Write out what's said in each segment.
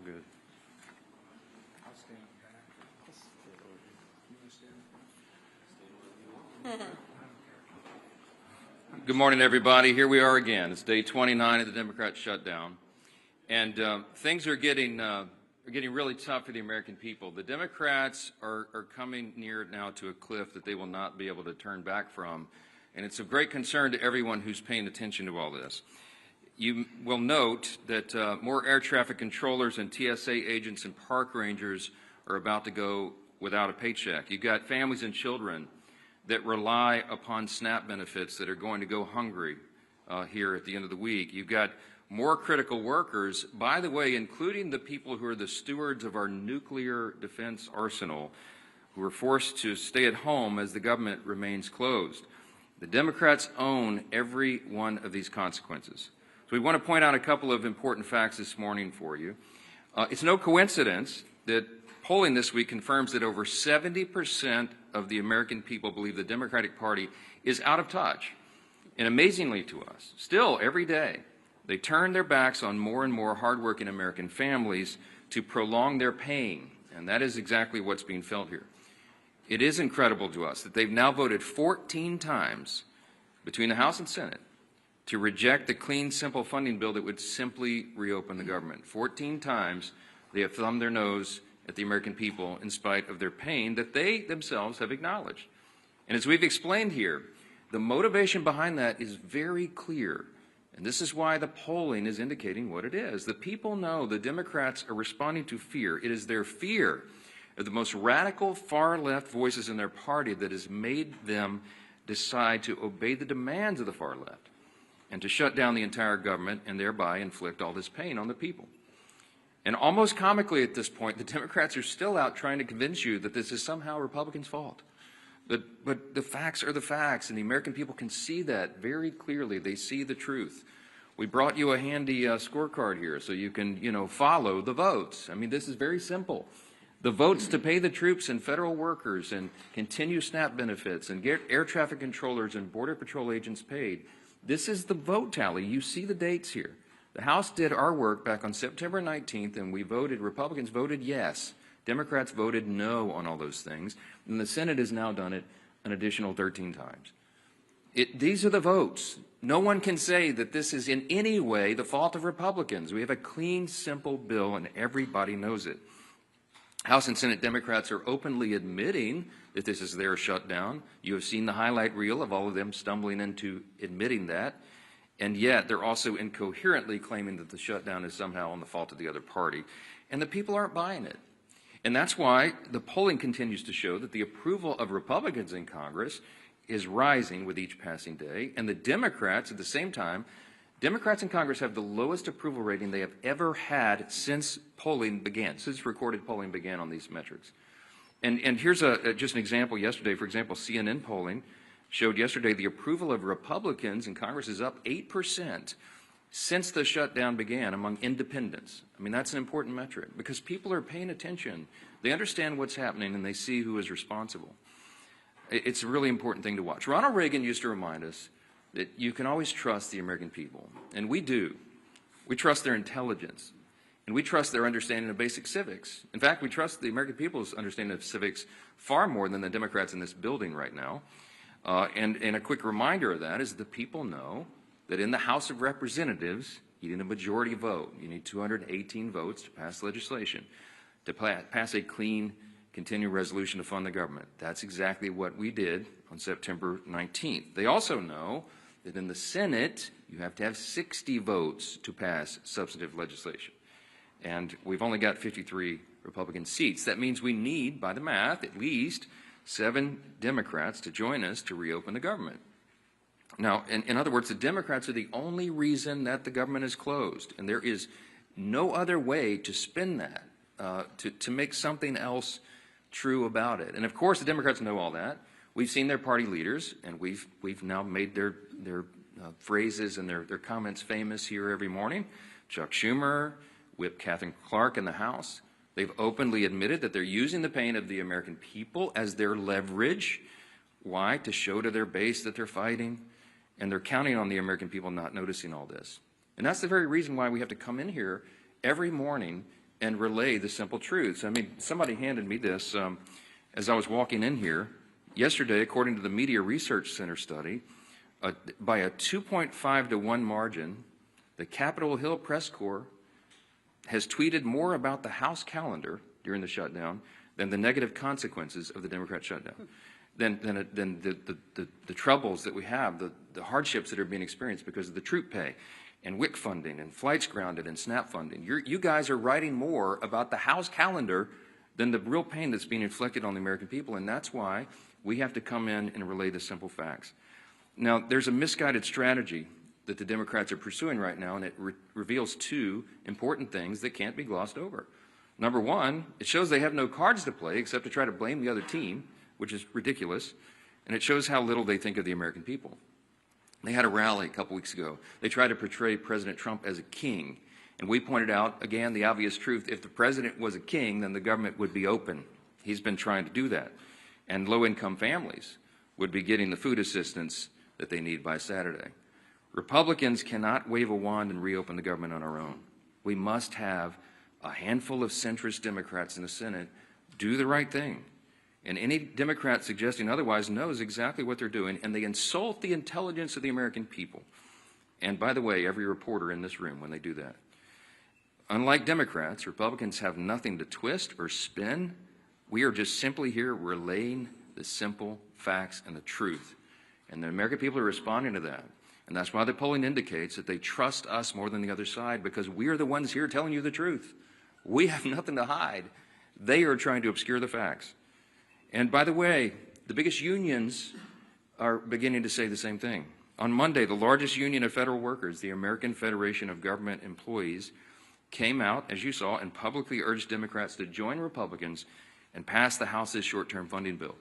good. I'll stand back. Good morning, everybody. Here we are again. It's day 29 of the Democrat shutdown, and things are getting really tough for the American people. The Democrats are coming near now to a cliff that they will not be able to turn back from, and it's of great concern to everyone who's paying attention to all this. You will note that more air traffic controllers and TSA agents and park rangers are about to go without a paycheck. You've got families and children that rely upon SNAP benefits that are going to go hungry here at the end of the week. You've got more critical workers, by the way, including the people who are the stewards of our nuclear defense arsenal, who are forced to stay at home as the government remains closed. The Democrats own every one of these consequences. So we want to point out a couple of important facts this morning for you. It's no coincidence that polling this week confirms that over 70% of the American people believe the Democratic Party is out of touch. And amazingly to us, still every day, they turn their backs on more and more hardworking American families to prolong their pain. And that is exactly what's being felt here. It is incredible to us that they've now voted 14 times between the House and Senate to reject the clean, simple funding bill that would simply reopen the government. 14 times they have thumbed their nose at the American people in spite of their pain that they themselves have acknowledged. And as we've explained here, the motivation behind that is very clear. And this is why the polling is indicating what it is. The people know the Democrats are responding to fear. It is their fear of the most radical far-left voices in their party that has made them decide to obey the demands of the far left and to shut down the entire government and thereby inflict all this pain on the people. And almost comically at this point, the Democrats are still out trying to convince you that this is somehow Republicans' fault. But the facts are the facts, and the American people can see that very clearly. They see the truth. We brought you a handy scorecard here so you can, follow the votes. I mean, this is very simple. The votes to pay the troops and federal workers and continue SNAP benefits and get air traffic controllers and Border Patrol agents paid. This is the vote tally. You see the dates here. The House did our work back on September 19th, and we voted, Republicans voted yes. Democrats voted no on all those things. And the Senate has now done it an additional 13 times. These are the votes. No one can say that this is in any way the fault of Republicans. We have a clean, simple bill, and everybody knows it. House and Senate Democrats are openly admitting that this is their shutdown. You have seen the highlight reel of all of them stumbling into admitting that. And yet they're also incoherently claiming that the shutdown is somehow on the fault of the other party. And the people aren't buying it. And that's why the polling continues to show that the approval of Republicans in Congress is rising with each passing day. And the Democrats, at the same time, Democrats in Congress have the lowest approval rating they have ever had since polling began, since recorded polling began on these metrics. And here's just an example yesterday. For example, CNN polling showed yesterday the approval of Republicans in Congress is up 8% since the shutdown began among independents. I mean, that's an important metric because people are paying attention. They understand what's happening and they see who is responsible. It's a really important thing to watch. Ronald Reagan used to remind us that you can always trust the American people, and we do. We trust their intelligence, and we trust their understanding of basic civics. In fact, we trust the American people's understanding of civics far more than the Democrats in this building right now. And a quick reminder of that is the people know that in the House of Representatives, you need a majority vote. You need 218 votes to pass legislation, to pass a clean, continuing resolution to fund the government. That's exactly what we did on September 19th. They also know that in the Senate, you have to have 60 votes to pass substantive legislation. And we've only got 53 Republican seats. That means we need, by the math, at least 7 Democrats to join us to reopen the government. Now, in other words, the Democrats are the only reason that the government is closed, and there is no other way to spin that, to make something else true about it. And of course, the Democrats know all that. We've seen their party leaders, and we've now made their phrases and their comments famous here every morning. Chuck Schumer, Whip Catherine Clark in the House. They've openly admitted that they're using the pain of the American people as their leverage. Why? To show to their base that they're fighting. And they're counting on the American people not noticing all this. And that's the very reason why we have to come in here every morning and relay the simple truths. I mean, somebody handed me this as I was walking in here. Yesterday, according to the Media Research Center study, by a 2.5 to 1 margin, the Capitol Hill Press Corps has tweeted more about the House calendar during the shutdown than the negative consequences of the Democrat shutdown, than the troubles that we have, the hardships that are being experienced because of the troop pay and WIC funding and flights grounded and SNAP funding. You guys are writing more about the House calendar than the real pain that's being inflicted on the American people, and that's why we have to come in and relay the simple facts. Now, there's a misguided strategy that the Democrats are pursuing right now, and it reveals two important things that can't be glossed over. Number one, it shows they have no cards to play except to try to blame the other team, which is ridiculous, and it shows how little they think of the American people. They had a rally a couple weeks ago. They tried to portray President Trump as a king, and we pointed out, again, the obvious truth. If the president was a king, then the government would be open. He's been trying to do that, and low-income families would be getting the food assistance that they need by Saturday. Republicans cannot wave a wand and reopen the government on our own. We must have a handful of centrist Democrats in the Senate do the right thing. And any Democrat suggesting otherwise knows exactly what they're doing, and they insult the intelligence of the American people. And by the way, every reporter in this room when they do that. Unlike Democrats, Republicans have nothing to twist or spin. We are just simply here relaying the simple facts and the truth. And the American people are responding to that. And that's why the polling indicates that they trust us more than the other side, because we are the ones here telling you the truth. We have nothing to hide. They are trying to obscure the facts. And by the way, the biggest unions are beginning to say the same thing. On Monday, the largest union of federal workers, the American Federation of Government Employees, came out, as you saw, and publicly urged Democrats to join Republicans and pass the House's short-term funding bill.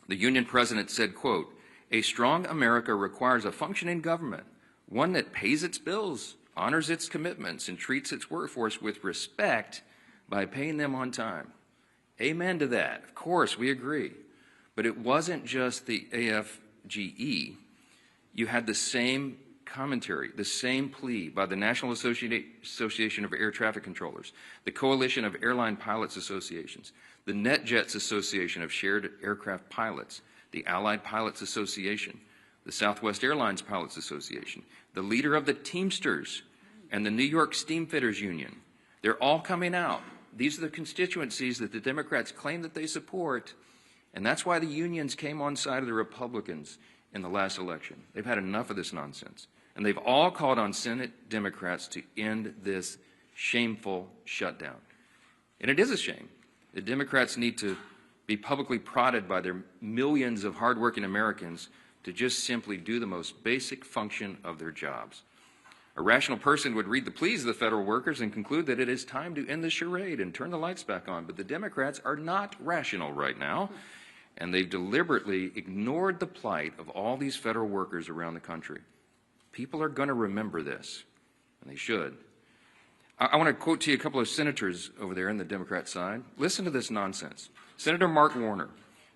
The union president said, quote, "A strong America requires a functioning government, one that pays its bills, honors its commitments, and treats its workforce with respect by paying them on time." Amen to that. Of course, we agree. But it wasn't just the AFGE. You had the same commentary, the same plea by the National Association of Air Traffic Controllers, the Coalition of Airline Pilots Associations, the NetJets Association of Shared Aircraft Pilots, the Allied Pilots Association, the Southwest Airlines Pilots Association, the leader of the Teamsters, and the New York Steamfitters Union. They're all coming out. These are the constituencies that the Democrats claim that they support, and that's why the unions came on side of the Republicans in the last election. They've had enough of this nonsense, and they've all called on Senate Democrats to end this shameful shutdown. And it is a shame. The Democrats need to be publicly prodded by their millions of hardworking Americans to just simply do the most basic function of their jobs. A rational person would read the pleas of the federal workers and conclude that it is time to end the charade and turn the lights back on. But the Democrats are not rational right now, and they've deliberately ignored the plight of all these federal workers around the country. People are going to remember this, and they should. I want to quote to you a couple of senators over there on the Democrat side. Listen to this nonsense. Senator Mark Warner,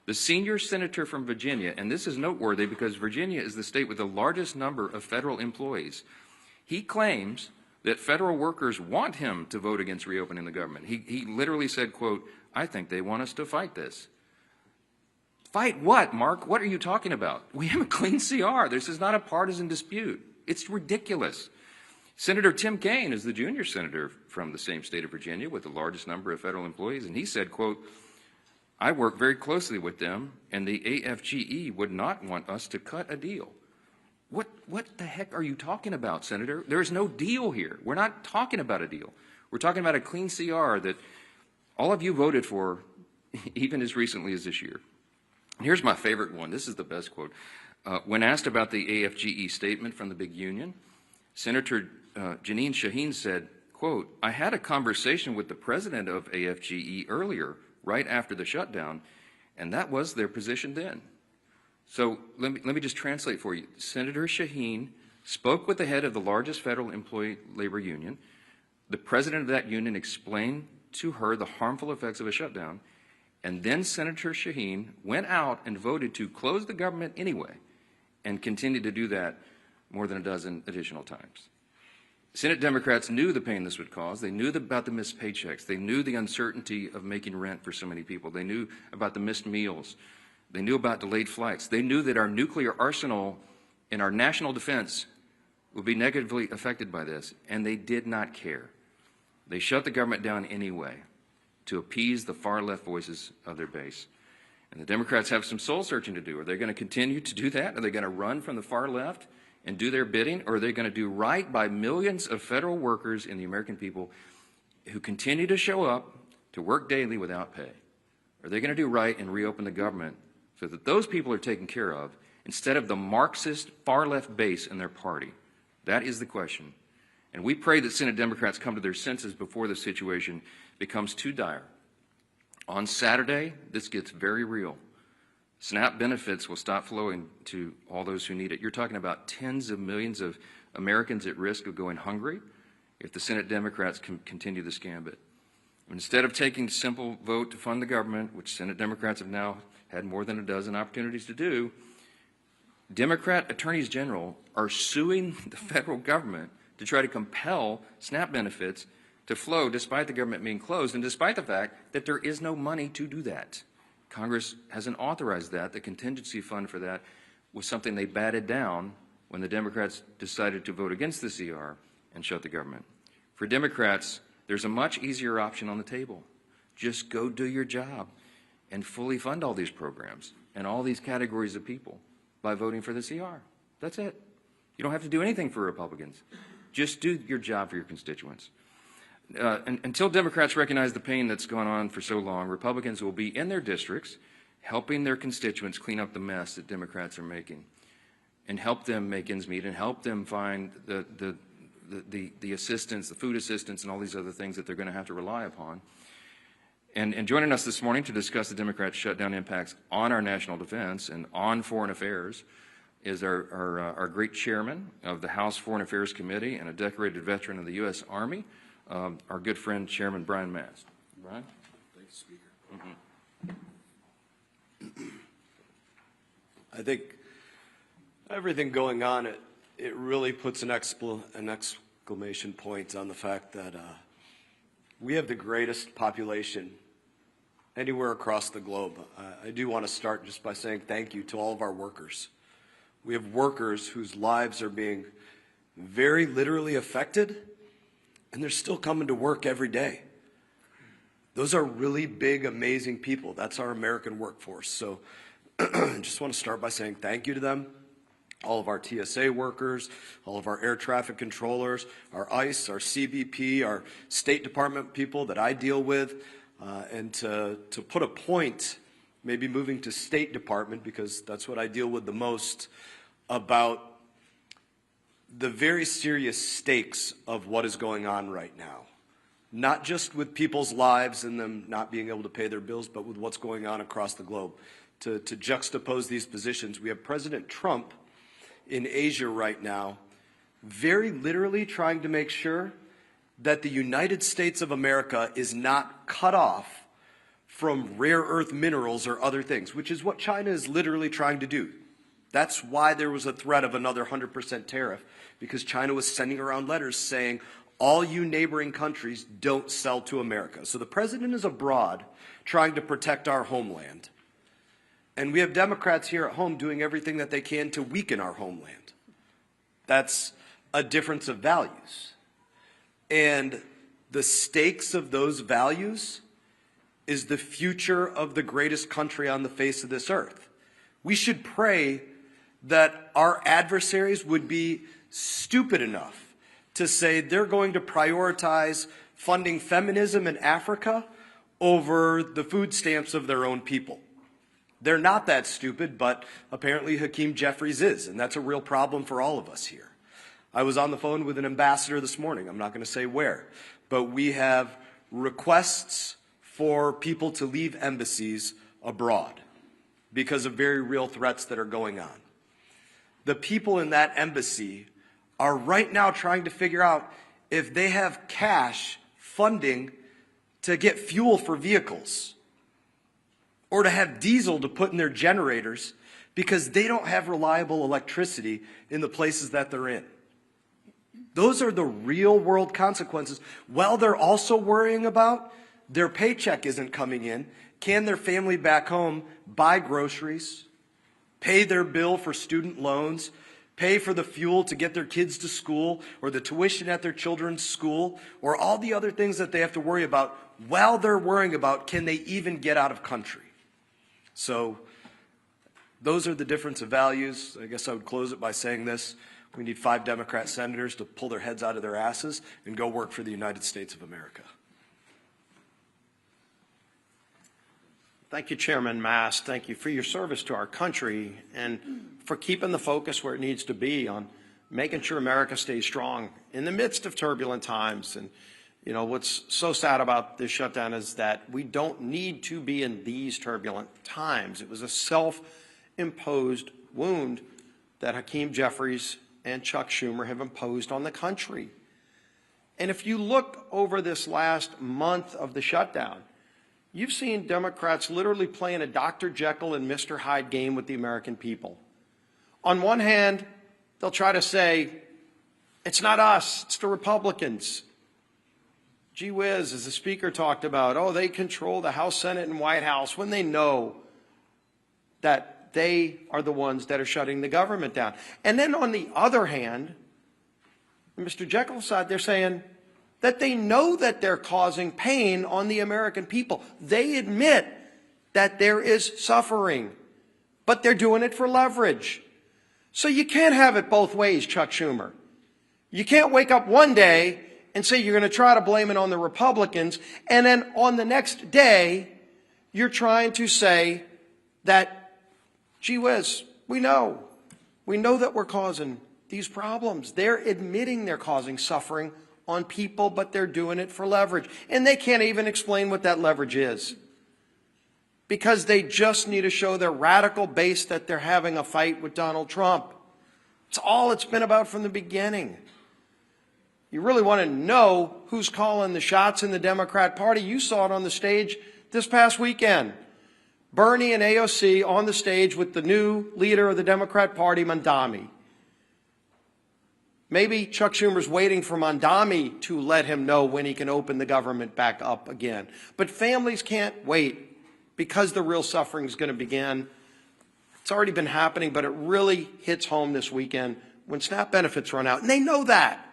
the senior senator from Virginia, and this is noteworthy because Virginia is the state with the largest number of federal employees. He claims that federal workers want him to vote against reopening the government. He literally said, quote, "I think they want us to fight this." Fight what, Mark? What are you talking about? We have a clean CR. This is not a partisan dispute. It's ridiculous. Senator Tim Kaine is the junior senator from the same state of Virginia with the largest number of federal employees, and he said, quote, "I work very closely with them, and the AFGE would not want us to cut a deal." What the heck are you talking about, Senator? There is no deal here. We're not talking about a deal. We're talking about a clean CR that all of you voted for even as recently as this year. And here's my favorite one. This is the best quote. When asked about the AFGE statement from the big union, Senator Jeanine Shaheen said, quote, "I had a conversation with the president of AFGE earlier, right after the shutdown, and that was their position then." So let me just translate for you. Senator Shaheen spoke with the head of the largest federal employee labor union. The president of that union explained to her the harmful effects of a shutdown, and then Senator Shaheen went out and voted to close the government anyway and continued to do that more than a dozen additional times. Senate Democrats knew the pain this would cause. They knew about the missed paychecks. They knew the uncertainty of making rent for so many people. They knew about the missed meals. They knew about delayed flights. They knew that our nuclear arsenal and our national defense would be negatively affected by this, and they did not care. They shut the government down anyway to appease the far-left voices of their base. And the Democrats have some soul-searching to do. Are they going to continue to do that? Are they going to run from the far left and do their bidding? Or are they going to do right by millions of federal workers and the American people who continue to show up to work daily without pay? Are they going to do right and reopen the government so that those people are taken care of instead of the Marxist far-left base in their party? That is the question. And we pray that Senate Democrats come to their senses before the situation becomes too dire. On Saturday, this gets very real. SNAP benefits will stop flowing to all those who need it. You're talking about tens of millions of Americans at risk of going hungry if the Senate Democrats can continue this gambit. Instead of taking a simple vote to fund the government, which Senate Democrats have now had more than a dozen opportunities to do, Democrat attorneys general are suing the federal government to try to compel SNAP benefits to flow despite the government being closed and despite the fact that there is no money to do that. Congress hasn't authorized that. The contingency fund for that was something they batted down when the Democrats decided to vote against the CR and shut the government. For Democrats, there's a much easier option on the table. Just go do your job and fully fund all these programs and all these categories of people by voting for the CR. That's it. You don't have to do anything for Republicans. Just do your job for your constituents. Until Democrats recognize the pain that's gone on for so long, Republicans will be in their districts helping their constituents clean up the mess that Democrats are making and help them make ends meet and help them find the assistance, the food assistance, and all these other things that they're going to have to rely upon. And joining us this morning to discuss the Democrats' shutdown impacts on our national defense and on foreign affairs is our great chairman of the House Foreign Affairs Committee and a decorated veteran of the U.S. Army, our good friend, Chairman Brian Mast. Brian? Thank you, Speaker. I think everything going on, it really puts an exclamation point on the fact that we have the greatest population anywhere across the globe. I do want to start just by saying thank you to all of our workers. We have workers whose lives are being very literally affected, and they're still coming to work every day. Those are really big, amazing people. That's our American workforce. So I just want to start by saying thank you to them, all of our TSA workers, all of our air traffic controllers, our ICE, our CBP, our State Department people that I deal with, and to put a point, maybe moving to State Department, because that's what I deal with the most, about the very serious stakes of what is going on right now. Not just with people's lives and them not being able to pay their bills, but with what's going on across the globe. To juxtapose these positions, we have President Trump in Asia right now, very literally trying to make sure that the United States of America is not cut off from rare earth minerals or other things, which is what China is literally trying to do. That's why there was a threat of another 100% tariff, because China was sending around letters saying, all you neighboring countries don't sell to America. So the president is abroad trying to protect our homeland. And we have Democrats here at home doing everything that they can to weaken our homeland. That's a difference of values. And the stakes of those values is the future of the greatest country on the face of this earth. We should pray that our adversaries would be stupid enough to say they're going to prioritize funding feminism in Africa over the food stamps of their own people. They're not that stupid, but apparently Hakeem Jeffries is, and that's a real problem for all of us here. I was on the phone with an ambassador this morning. I'm not going to say where, but we have requests for people to leave embassies abroad because of very real threats that are going on. The people in that embassy are right now trying to figure out if they have cash funding to get fuel for vehicles or to have diesel to put in their generators because they don't have reliable electricity in the places that they're in. Those are the real world consequences. While they're also worrying about their paycheck isn't coming in, can their family back home buy groceries, pay their bill for student loans, pay for the fuel to get their kids to school, or the tuition at their children's school, or all the other things that they have to worry about while they're worrying about can they even get out of country. So those are the difference of values. I guess I would close it by saying this. We need 5 Democrat senators to pull their heads out of their asses and go work for the United States of America. Thank you, Chairman Mast. Thank you for your service to our country and for keeping the focus where it needs to be on making sure America stays strong in the midst of turbulent times. And, you know, what's so sad about this shutdown is that we don't need to be in these turbulent times. It was a self-imposed wound that Hakeem Jeffries and Chuck Schumer have imposed on the country. And if you look over this last month of the shutdown, you've seen Democrats literally playing a Dr. Jekyll and Mr. Hyde game with the American people. On one hand, they'll try to say, it's not us, it's the Republicans. Gee whiz, as the speaker talked about, oh, they control the House, Senate, and White House, when they know that they are the ones that are shutting the government down. And then on the other hand, Mr. Jekyll's side, they're saying that they know that they're causing pain on the American people. They admit that there is suffering, but they're doing it for leverage. So you can't have it both ways, Chuck Schumer. You can't wake up one day and say you're going to try to blame it on the Republicans, and then on the next day, you're trying to say that, gee whiz, we know that we're causing these problems. They're admitting they're causing suffering on people, but they're doing it for leverage. And they can't even explain what that leverage is, because they just need to show their radical base that they're having a fight with Donald Trump. It's all it's been about from the beginning. You really want to know who's calling the shots in the Democrat Party? You saw it on the stage this past weekend. Bernie and AOC on the stage with the new leader of the Democrat Party, Mandami. Maybe Chuck Schumer's waiting for Mandami to let him know when he can open the government back up again. But families can't wait, because the real suffering is going to begin. It's already been happening, but it really hits home this weekend when SNAP benefits run out. And they know that.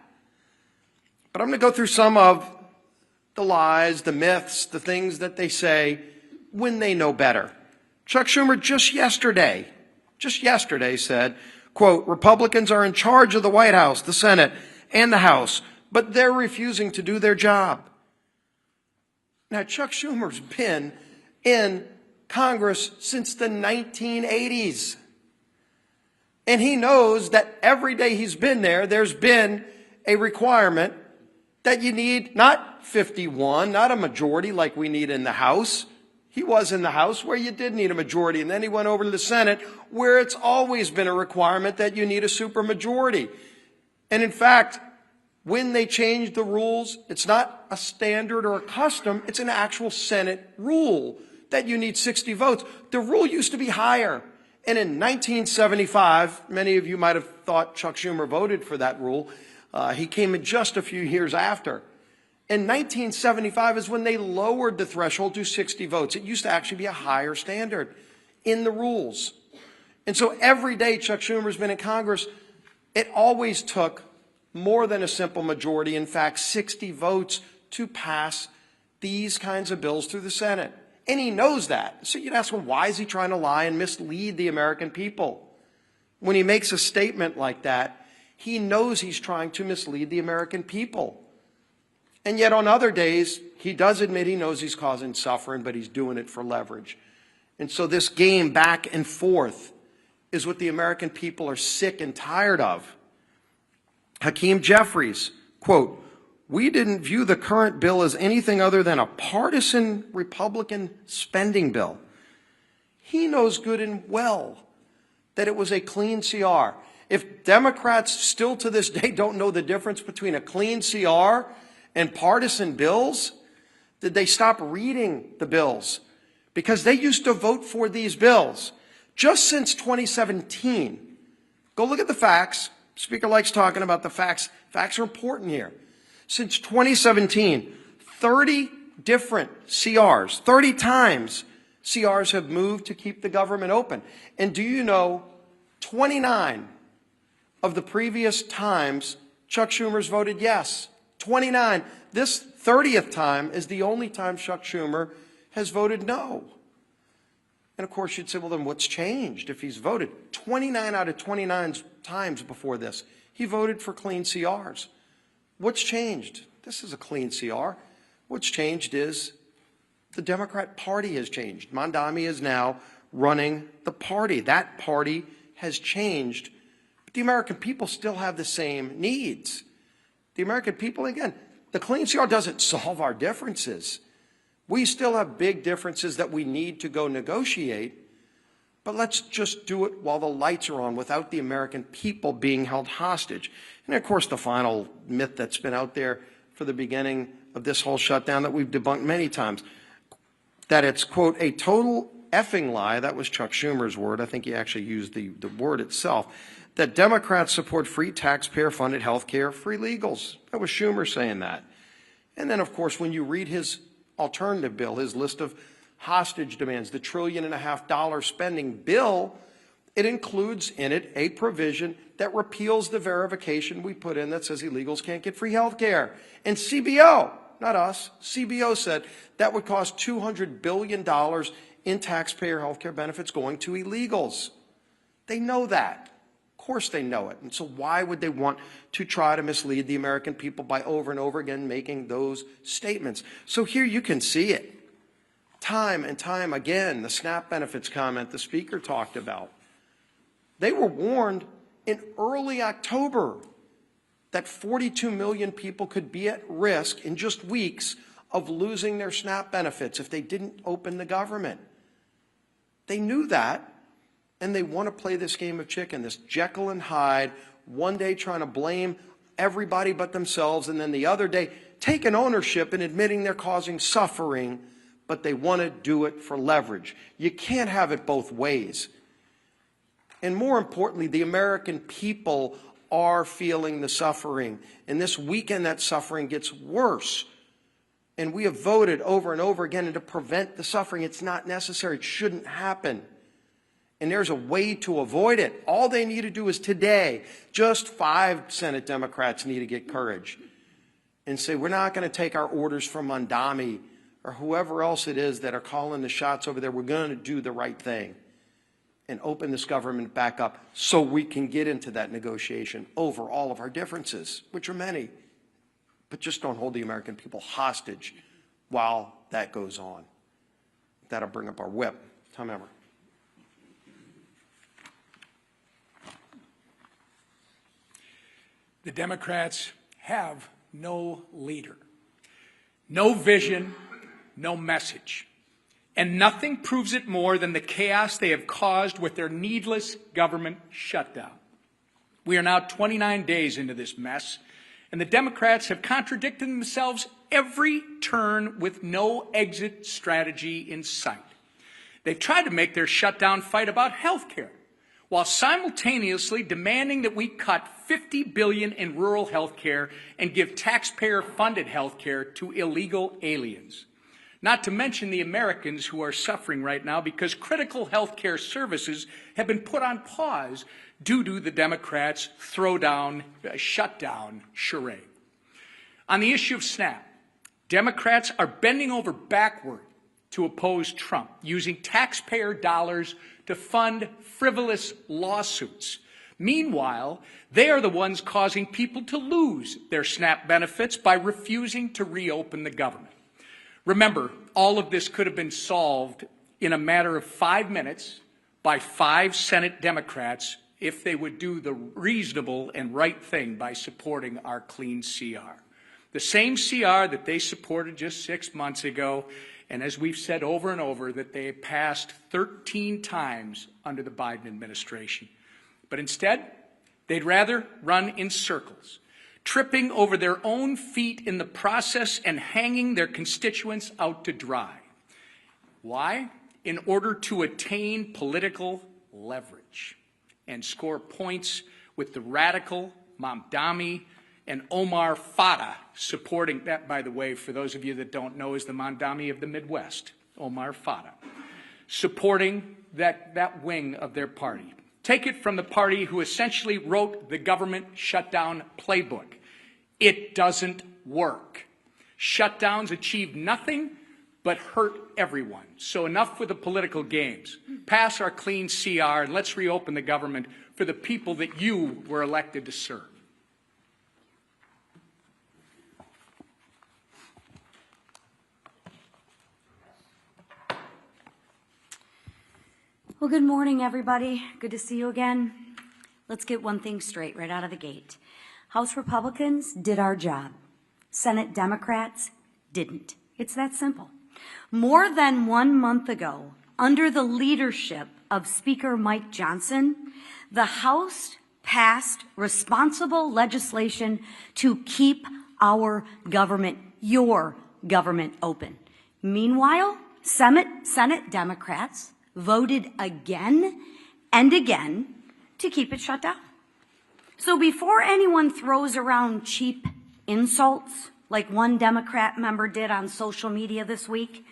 But I'm going to go through some of the lies, the myths, the things that they say when they know better. Chuck Schumer just yesterday said, quote, Republicans are in charge of the White House, the Senate, and the House, but they're refusing to do their job. Now, Chuck Schumer's been in Congress since the 1980s. And he knows that every day he's been there, there's been a requirement that you need not 51, not a majority like we need in the House. He was in the House where you did need a majority, and then he went over to the Senate where it's always been a requirement that you need a supermajority. And in fact, when they changed the rules, it's not a standard or a custom, it's an actual Senate rule that you need 60 votes. The rule used to be higher. And in 1975, many of you might have thought Chuck Schumer voted for that rule. He came in just a few years after. In 1975 is when they lowered the threshold to 60 votes. It used to actually be a higher standard in the rules. And so every day Chuck Schumer's been in Congress, it always took more than a simple majority, in fact, 60 votes to pass these kinds of bills through the Senate. And he knows that. So you'd ask him, why is he trying to lie and mislead the American people? When he makes a statement like that, he knows he's trying to mislead the American people. And yet on other days, he does admit he knows he's causing suffering, but he's doing it for leverage. And so this game back and forth is what the American people are sick and tired of. Hakeem Jeffries, quote, we didn't view the current bill as anything other than a partisan Republican spending bill. He knows good and well that it was a clean CR. If Democrats still to this day don't know the difference between a clean CR and partisan bills, did they stop reading the bills? Because they used to vote for these bills just since 2017. Go look at the facts. Speaker likes talking about the facts. Facts are important here. Since 2017, 30 different CRs, 30 times CRs have moved to keep the government open. And do you know 29 of the previous times Chuck Schumer's voted yes? 29. This 30th time is the only time Chuck Schumer has voted no. And of course you'd say, well, then what's changed if he's voted? 29 out of 29 times before this, he voted for clean CRs. What's changed? This is a clean CR. What's changed is the Democrat Party has changed. Mondami is now running the party. That party has changed. But the American people still have the same needs. The American people, again, the clean CR doesn't solve our differences. We still have big differences that we need to go negotiate, but let's just do it while the lights are on without the American people being held hostage. And of course, the final myth that's been out there for the beginning of this whole shutdown that we've debunked many times, that it's, quote, a total effing lie. That was Chuck Schumer's word. I think he actually used the word itself. That Democrats support free taxpayer-funded health care, free legals. That was Schumer saying that. And then, of course, when you read his alternative bill, his list of hostage demands, the $1.5 trillion spending bill, it includes in it a provision that repeals the verification we put in that says illegals can't get free health care. And CBO, not us, CBO said that would cost $200 billion in taxpayer health care benefits going to illegals. They know that. Of course they know it. And so why would they want to try to mislead the American people by over and over again making those statements? So here you can see it. Time and time again, the SNAP benefits comment the speaker talked about. They were warned in early October that 42 million people could be at risk in just weeks of losing their SNAP benefits if they didn't open the government. They knew that, and they want to play this game of chicken, this Jekyll and Hyde, one day trying to blame everybody but themselves, and then the other day taking ownership and admitting they're causing suffering, but they want to do it for leverage. You can't have it both ways. And more importantly, the American people are feeling the suffering. And this weekend, that suffering gets worse. And we have voted over and over again to prevent the suffering. It's not necessary. It shouldn't happen. And there's a way to avoid it. All they need to do is today, just 5 Senate Democrats need to get courage and say, we're not going to take our orders from Mondami or whoever else it is that are calling the shots over there. We're going to do the right thing and open this government back up so we can get into that negotiation over all of our differences, which are many. But just don't hold the American people hostage while that goes on. That'll bring up our whip. Tom Emmer. The Democrats have no leader, no vision, no message. And nothing proves it more than the chaos they have caused with their needless government shutdown. We are now 29 days into this mess, and the Democrats have contradicted themselves every turn with no exit strategy in sight. They've tried to make their shutdown fight about health care, while simultaneously demanding that we cut $50 billion in rural health care and give taxpayer-funded health care to illegal aliens. Not to mention the Americans who are suffering right now because critical health care services have been put on pause due to the Democrats' shutdown charade. On the issue of SNAP, Democrats are bending over backward to oppose Trump, using taxpayer dollars to fund frivolous lawsuits. Meanwhile, they are the ones causing people to lose their SNAP benefits by refusing to reopen the government. Remember, all of this could have been solved in a matter of 5 minutes by 5 Senate Democrats if they would do the reasonable and right thing by supporting our clean CR. The same CR that they supported just 6 months ago, and as we've said over and over, that they passed 13 times under the Biden administration. But instead, they'd rather run in circles, tripping over their own feet in the process and hanging their constituents out to dry. Why? In order to attain political leverage and score points with the radical Mamdani and Omar Fata supporting that, by the way, for those of you that don't know, is the Mamdani of the Midwest, Omar Fata, supporting that wing of their party. Take it from the party who essentially wrote the government shutdown playbook. It doesn't work. Shutdowns achieve nothing but hurt everyone. So enough with the political games. Pass our clean CR and let's reopen the government for the people that you were elected to serve. Well, good morning, everybody. Good to see you again. Let's get one thing straight right out of the gate. House Republicans did our job. Senate Democrats didn't. It's that simple. More than 1 month ago, under the leadership of Speaker Mike Johnson, the House passed responsible legislation to keep our government, your government, open. Meanwhile, Senate Democrats voted again and again to keep it shut down. So before anyone throws around cheap insults like one Democrat member did on social media this week,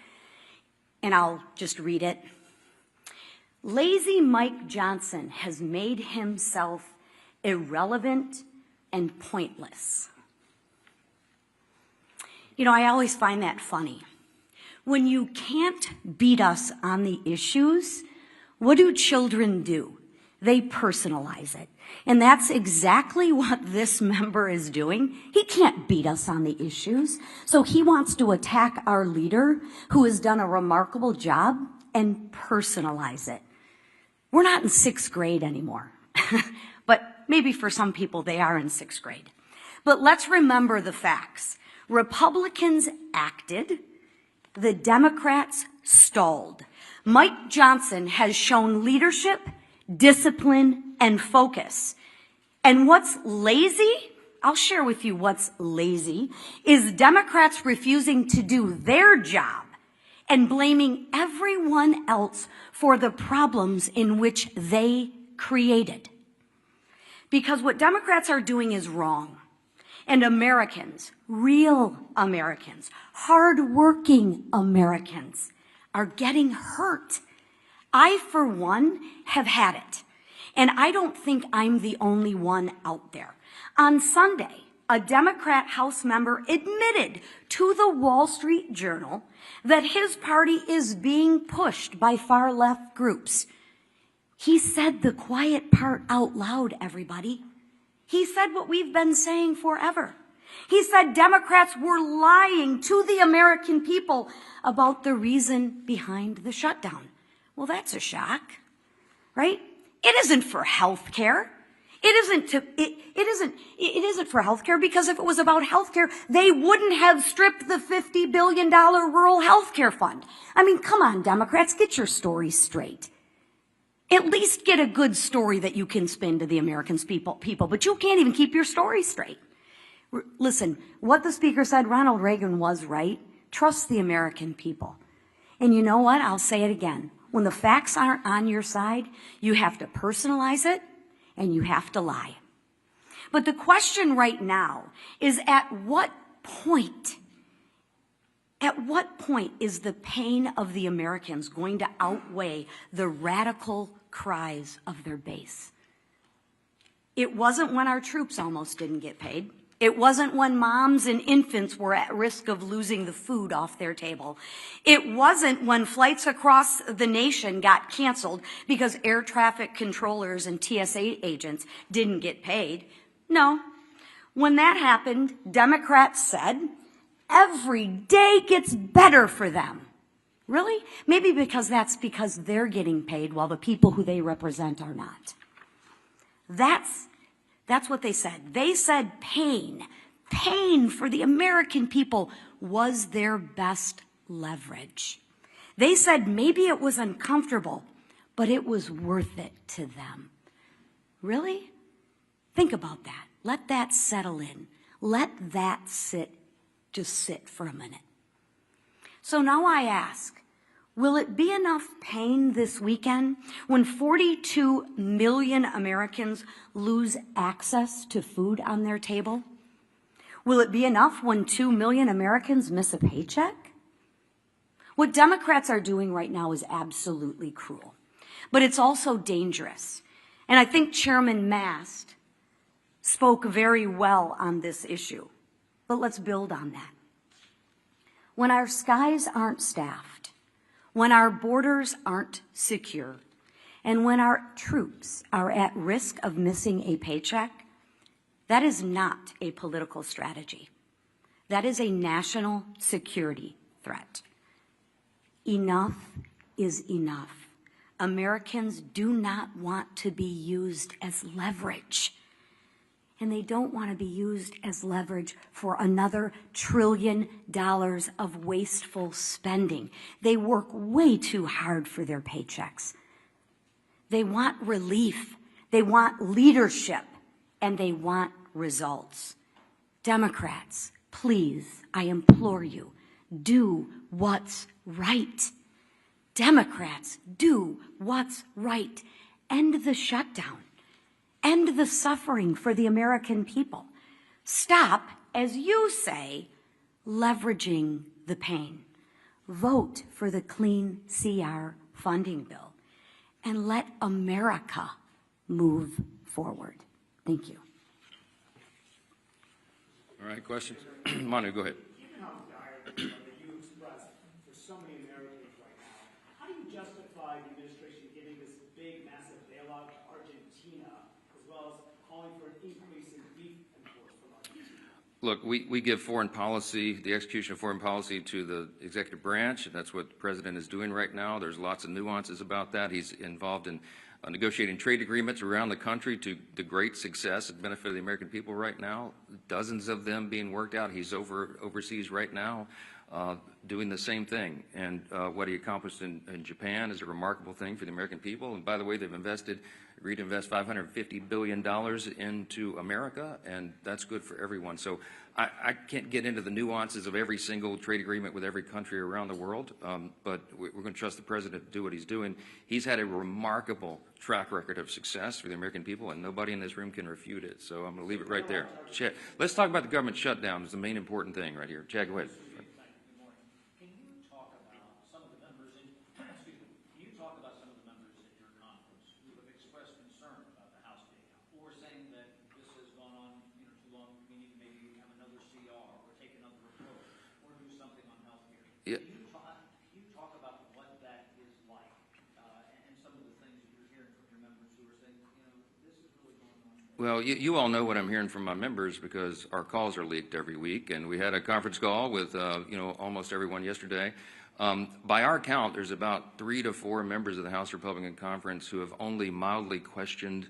and I'll just read it. Lazy Mike Johnson has made himself irrelevant and pointless. You know, I always find that funny. When you can't beat us on the issues, what do children do? They personalize it. And that's exactly what this member is doing. He can't beat us on the issues. So he wants to attack our leader, who has done a remarkable job, and personalize it. We're not in 6th grade anymore. But maybe for some people they are in 6th grade. But let's remember the facts. Republicans acted. The Democrats stalled. Mike Johnson has shown leadership, discipline, and focus. And what's lazy, I'll share with you what's lazy, is Democrats refusing to do their job and blaming everyone else for the problems in which they created. Because what Democrats are doing is wrong. And Americans, real Americans, hardworking Americans, are getting hurt. I, for one, have had it. And I don't think I'm the only one out there. On Sunday, a Democrat House member admitted to the Wall Street Journal that his party is being pushed by far-left groups. He said the quiet part out loud, everybody. He said what we've been saying forever. He said Democrats were lying to the American people about the reason behind the shutdown. Well, that's a shock, right? It isn't for health care. It isn't for health care, because if it was about health care, they wouldn't have stripped the $50 billion rural health care fund. I mean, come on, Democrats, get your stories straight. At least get a good story that you can spin to the American people, but you can't even keep your story straight. Listen, what the speaker said, Ronald Reagan was right. Trust the American people. And you know what? I'll say it again. When the facts aren't on your side, you have to personalize it and you have to lie. But the question right now is, at what point is the pain of the Americans going to outweigh the radical cries of their base? It wasn't when our troops almost didn't get paid. It wasn't when moms and infants were at risk of losing the food off their table. It wasn't when flights across the nation got canceled because air traffic controllers and TSA agents didn't get paid. No. When that happened, Democrats said, every day gets better for them. Really? Maybe because they're getting paid while the people who they represent are not. That's what they said. They said pain for the American people was their best leverage. They said maybe it was uncomfortable, but it was worth it to them. Really? Think about that. Let that settle in. Let that just sit for a minute. So now I ask, Will it be enough pain this weekend when 42 million Americans lose access to food on their table? Will it be enough when 2 million Americans miss a paycheck? What Democrats are doing right now is absolutely cruel, but it's also dangerous. And I think Chairman Mast spoke very well on this issue, but let's build on that. When our skies aren't staffed, when our borders aren't secure, and when our troops are at risk of missing a paycheck, that is not a political strategy. That is a national security threat. Enough is enough. Americans do not want to be used as leverage. And they don't want to be used as leverage for another $1 trillion of wasteful spending. They work way too hard for their paychecks. They want relief, they want leadership, and they want results. Democrats, please, I implore you, do what's right. Democrats, do what's right. End the shutdown. End the suffering for the American people. Stop, as you say, leveraging the pain. Vote for the Clean CR funding bill and let America move forward. Thank you. All right, questions? Manu, go ahead. Given how dire the you expressed for so many Americans right now, how do you justify the administration giving this big, massive bailout to Argentina, as well as calling for an increase in beef imports from Argentina? Look, we give foreign policy, the execution of foreign policy, to the executive branch, and that's what the president is doing right now. There's lots of nuances about that. He's involved in negotiating trade agreements around the country to the great success and benefit of the American people right now. Dozens of them being worked out. He's overseas right now doing the same thing. And what he accomplished in Japan is a remarkable thing for the American people. And by the way, they've agreed to invest $550 billion into America, and that's good for everyone. So I can't get into the nuances of every single trade agreement with every country around the world, but we're going to trust the president to do what he's doing. He's had a remarkable track record of success for the American people, and nobody in this room can refute it. So I'm going to leave it right there. Chad, let's talk about the government shutdown. It's the main important thing right here. Chad, go ahead. Can you talk about some of the members in, excuse me, can you talk about some of the members at your conference who have expressed concern about the House being out, or saying that this has gone on, too long, we need to maybe have another CR or take another approach or do something on health care? Yeah. Can you talk about what that is like and some of the things that you're hearing from your members who are saying, this is really going on? Well, you all know what I'm hearing from my members because our calls are leaked every week, and we had a conference call with almost everyone yesterday. By our count, there's about 3 to 4 members of the House Republican Conference who have only mildly questioned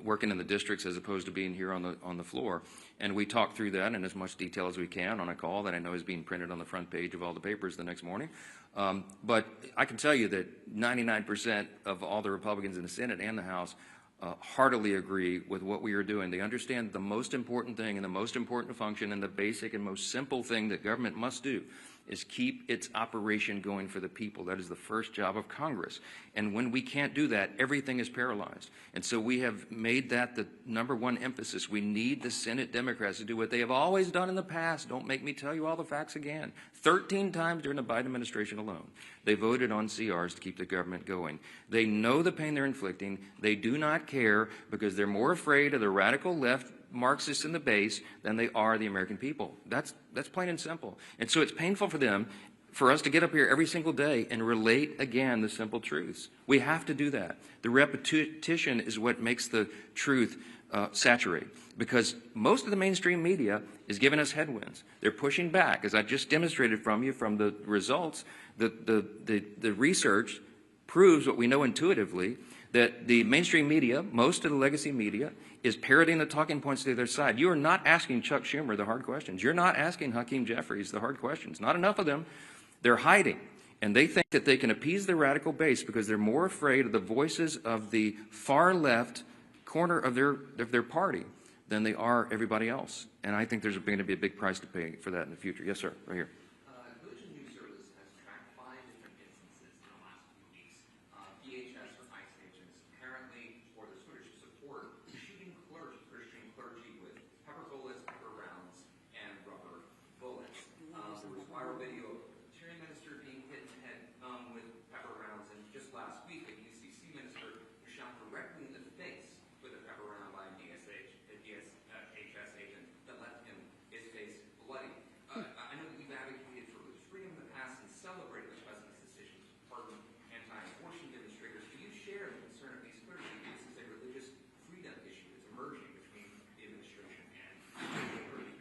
working in the districts as opposed to being here on the floor. And we talked through that in as much detail as we can on a call that I know is being printed on the front page of all the papers the next morning. But I can tell you that 99% of all the Republicans in the Senate and the House heartily agree with what we are doing. They understand the most important thing and the most important function and the basic and most simple thing that government must do is keep its operation going for the people. That is the first job of Congress. And when we can't do that, everything is paralyzed. And so we have made that the #1 emphasis. We need the Senate Democrats to do what they have always done in the past. Don't make me tell you all the facts again. 13 times during the Biden administration alone, they voted on CRs to keep the government going. They know the pain they're inflicting. They do not care because they're more afraid of the radical left Marxists in the base than they are the American people. That's plain and simple. And so it's painful for them, for us to get up here every single day and relate again the simple truths. We have to do that. The repetition is what makes the truth saturate, because most of the mainstream media is giving us headwinds. They're pushing back, as I just demonstrated from you from the results. The research proves what we know intuitively, that the mainstream media, most of the legacy media, is parroting the talking points to their side. You are not asking Chuck Schumer the hard questions. You're not asking Hakeem Jeffries the hard questions. Not enough of them. They're hiding. And they think that they can appease the radical base because they're more afraid of the voices of the far left corner of their party than they are everybody else. And I think there's going to be a big price to pay for that in the future. Yes, sir. Right here. Religion News Service has tracked 5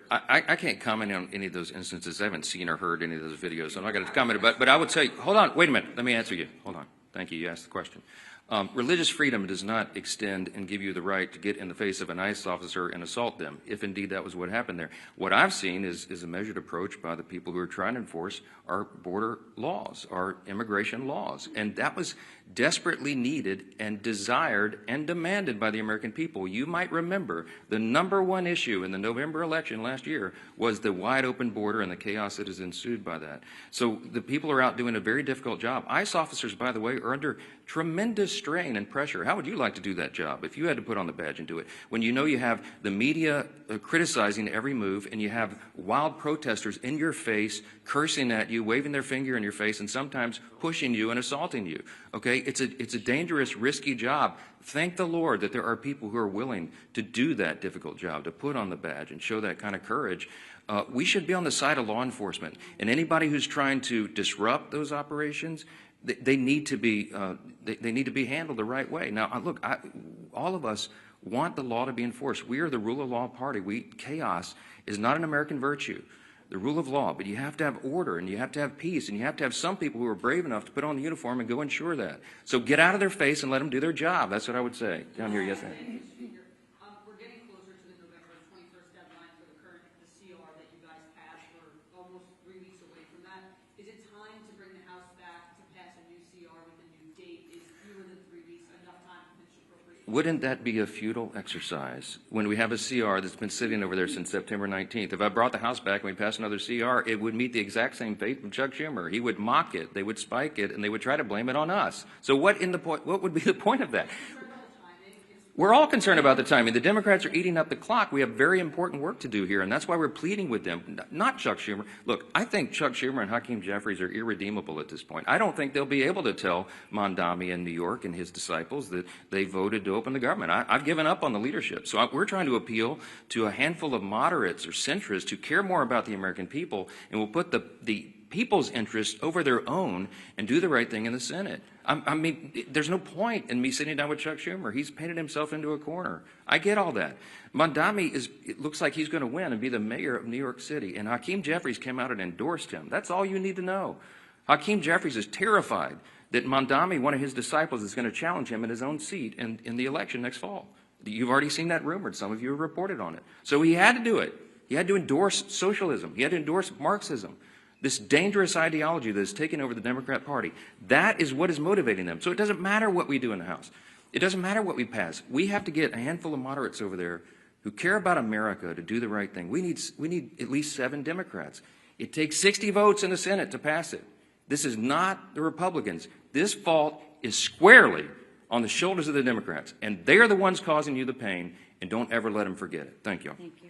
I can't comment on any of those instances. I haven't seen or heard any of those videos, so I'm not going to comment. But I would say, hold on, wait a minute. Let me answer you. Hold on. Thank you. You asked the question. Religious freedom does not extend and give you the right to get in the face of an ICE officer and assault them, if indeed that was what happened there. What I've seen is a measured approach by the people who are trying to enforce our border laws, our immigration laws. And that was desperately needed and desired and demanded by the American people. You might remember the #1 issue in the November election last year was the wide open border and the chaos that has ensued by that. So the people are out doing a very difficult job. ICE officers, by the way, are under tremendous strain and pressure. How would you like to do that job if you had to put on the badge and do it? When you know you have the media criticizing every move and you have wild protesters in your face, cursing at you, waving their finger in your face, and sometimes pushing you and assaulting you. Okay, it's a dangerous, risky job. Thank the Lord that there are people who are willing to do that difficult job, to put on the badge and show that kind of courage. We should be on the side of law enforcement, and anybody who's trying to disrupt those operations, they need to be handled the right way. Now, look, all of us want the law to be enforced. We are the rule of law party. Chaos is not an American virtue. The rule of law, but you have to have order, and you have to have peace, and you have to have some people who are brave enough to put on the uniform and go ensure that. So get out of their face and let them do their job. That's what I would say. Down here, yes, ma'am. We're getting closer to the November 21st deadline for the CR that you guys passed. We're almost 3 weeks away from that. Is it time to bring the House back to pass a new CR with a new date? Is fewer than 3 weeks enough time to finish appropriation? Wouldn't that be a futile exercise when we have a CR that's been sitting over there since September 19th? If I brought the House back and we passed another CR, it would meet the exact same fate of Chuck Schumer. He would mock it, they would spike it, and they would try to blame it on us. So what would be the point of that? We're all concerned about the timing. The Democrats are eating up the clock. We have very important work to do here, and that's why we're pleading with them, not Chuck Schumer. Look, I think Chuck Schumer and Hakeem Jeffries are irredeemable at this point. I don't think they'll be able to tell Mondami in New York and his disciples that they voted to open the government. I've given up on the leadership. So we're trying to appeal to a handful of moderates or centrists who care more about the American people and will put the people's interests over their own and do the right thing in the Senate. I mean, there's no point in me sitting down with Chuck Schumer. He's painted himself into a corner. I get all that. Mondami it looks like he's going to win and be the mayor of New York City. And Hakeem Jeffries came out and endorsed him. That's all you need to know. Hakeem Jeffries is terrified that Mondami, one of his disciples, is going to challenge him in his own seat in the election next fall. You've already seen that rumored. Some of you have reported on it. So he had to do it. He had to endorse socialism. He had to endorse Marxism. This dangerous ideology that has taken over the Democrat Party. That is what is motivating them. So it doesn't matter what we do in the House. It doesn't matter what we pass. We have to get a handful of moderates over there who care about America to do the right thing. We need at least 7 Democrats. It takes 60 votes in the Senate to pass it. This is not the Republicans. This fault is squarely on the shoulders of the Democrats, and they are the ones causing you the pain, and don't ever let them forget it. Thank you. Thank you.